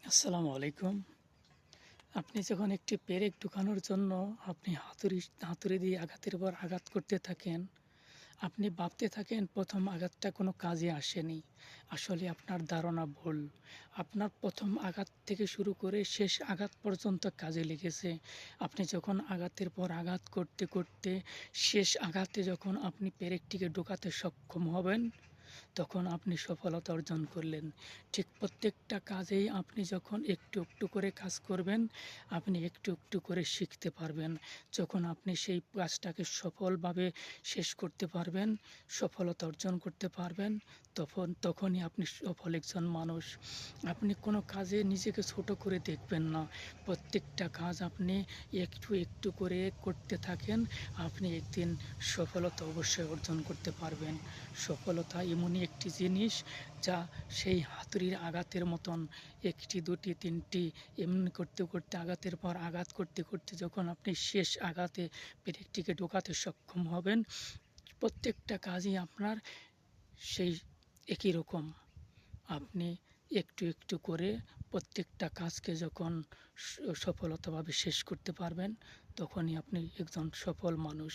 আসসালামু আলাইকুম। আপনি যখন একটি পেরেক ঢুকানোর জন্য আপনি হাতুড়ি দিয়ে আঘাতের পর আঘাত করতে থাকেন, আপনি ভাবতে থাকেন ১ম আঘাতটা কোনো কাজে আসেনি। আসলে আপনার ধারণা ভুল। আপনার ১ম আঘাত থেকে শুরু করে শেষ আঘাত পর্যন্ত কাজে লেগেছে। আপনি যখন আঘাতের পর আঘাত করতে, করতে শেষ আঘাতে যখন আপনি পেরেকটিকে ঢোকাতে সক্ষম হবেন, তখন আপনি সফলতা অর্জন করলেন। ঠিক প্রত্যেকটা কাজেই আপনি যখন একটু, একটু করে কাজ করবেন, আপনি একটু, একটু করে শিখতে পারবেন। যখন আপনি সেই কাজটাকে সফলভাবে শেষ করতে পারবেন, সফলতা অর্জন করতে পারবেন, তখনই আপনি সফল একজন মানুষ। আপনি কোনো কাজে নিজেকে ছোট করে দেখবেন না। প্রত্যেকটা কাজ আপনি একটু, একটু করে করতে থাকেন, আপনি একদিন সফলতা অবশ্যই অর্জন করতে পারবেন। সফলতা এমনই একটি জিনিস যা সেই হাতুড়ির আঘাতের মতন ১টি, ২টি, ৩টি এমনি করতে, করতে আঘাতের পর আঘাত করতে, করতে যখন আপনি শেষ আঘাতে পেরেকটিকে ঢোকাতে সক্ষম হবেন, প্রত্যেকটা কাজই আপনার সেই একই রকম। আপনি একটু, একটু করে প্রত্যেকটা কাজকে যখন সফলতাভাবে শেষ করতে পারবেন, তখনই আপনি একজন সফল মানুষ।